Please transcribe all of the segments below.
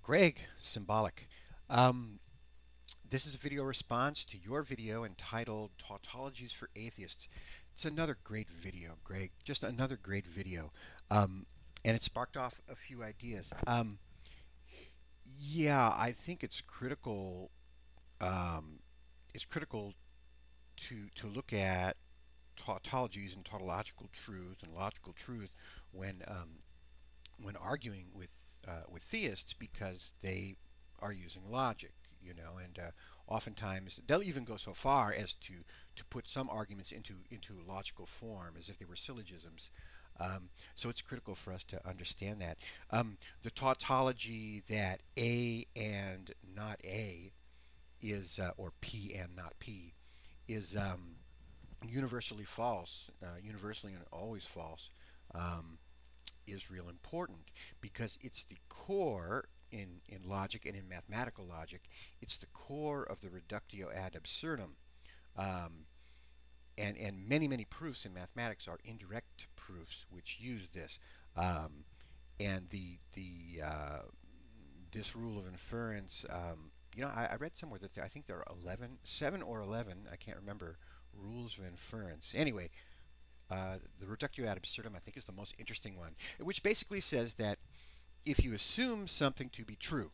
Greg, symbolic. Um, this is a video response to your video entitled Tautologies for Atheists. It's another great video, Greg. Just another great video. Um, and it sparked off a few ideas. Yeah, I think it's critical to look at tautologies and tautological truth and logical truth when when arguing with theists because they are using logic, and oftentimes they'll even go so far as to put some arguments into logical form as if they were syllogisms. So it's critical for us to understand that. The tautology that A and not A is, or P and not P, is universally false, universally and always false. Um, is real important because it's the core in logic and in mathematical logic. It's the core of the reductio ad absurdum. Um, and many proofs in mathematics are indirect proofs which use this. Um, and this rule of inference, I read somewhere that I think there are 11, 7 or 11, I can't remember, rules of inference. Anyway, the reductio ad absurdum, I think, is the most interesting one, which basically says that if you assume something to be true,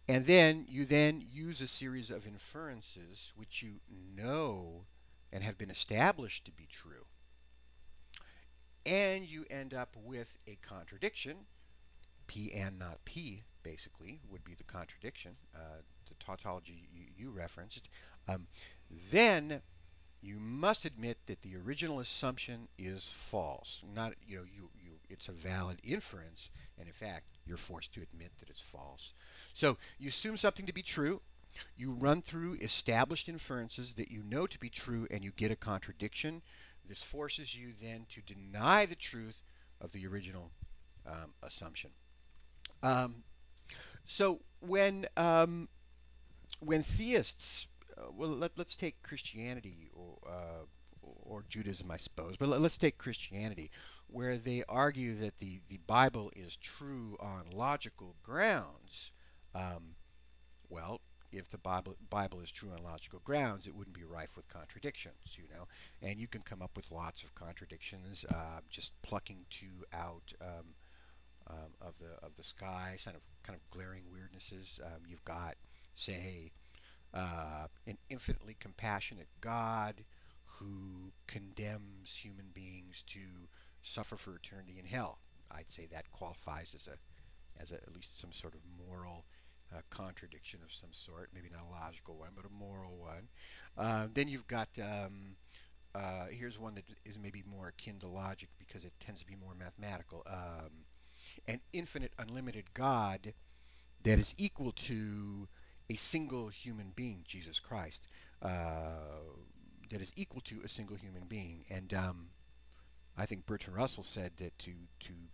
and then you use a series of inferences which you know and have been established to be true, and you end up with a contradiction, P and not P, basically, would be the contradiction, the tautology you referenced, um, then you must admit that the original assumption is false. Not, it's a valid inference, and in fact, you're forced to admit that it's false. So you assume something to be true, you run through established inferences that you know to be true, and you get a contradiction. This forces you then to deny the truth of the original assumption. Um, so when theists, let's take Christianity or Judaism, I suppose, but let's take Christianity, where they argue that the Bible is true on logical grounds. Um, well, if the Bible is true on logical grounds, it wouldn't be rife with contradictions. And you can come up with lots of contradictions, just plucking two out of the sky, kind of glaring weirdnesses. You've got, say, an infinitely compassionate God who condemns human beings to suffer for eternity in hell. I'd say that qualifies as at least some sort of moral contradiction of some sort. Maybe not a logical one, but a moral one. Then you've got here's one that is maybe more akin to logic because it tends to be more mathematical. An infinite, unlimited God that is equal to a single human being, Jesus Christ, that is equal to a single human being. And I think Bertrand Russell said that to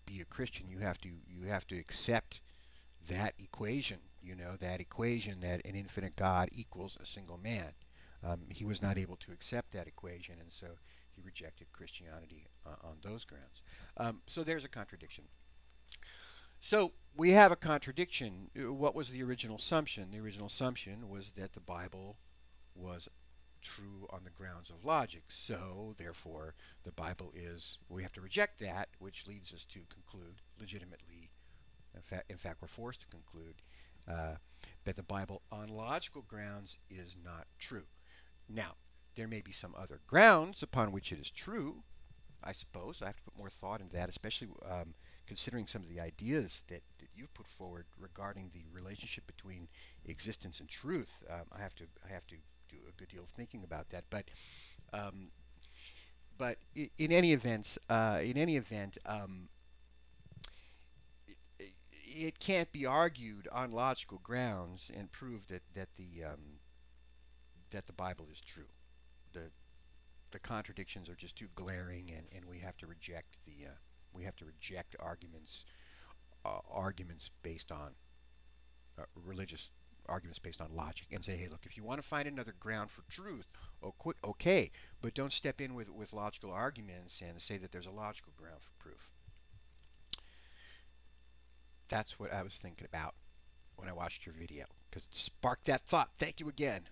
be a Christian, you have to accept that equation. That equation that an infinite God equals a single man. He was not able to accept that equation, and so he rejected Christianity on those grounds. So there's a contradiction. So we have a contradiction. What was the original assumption? The original assumption was that the Bible was true on the grounds of logic. So, therefore, the Bible we have to reject that, which leads us to conclude legitimately, in fact we're forced to conclude, that the Bible on logical grounds is not true. Now, there may be some other grounds upon which it is true, I suppose. I have to put more thought into that, especially considering some of the ideas that you've put forward regarding the relationship between existence and truth. I have to do a good deal of thinking about that. Um, but in any event, it can't be argued on logical grounds and prove that the Bible is true. The the contradictions are just too glaring, and we have to reject arguments based on religious arguments based on logic, and say, hey, look, if you want to find another ground for truth, okay, but don't step in with logical arguments and say that there's a logical ground for proof. That's what I was thinking about when I watched your video, because it sparked that thought. Thank you again.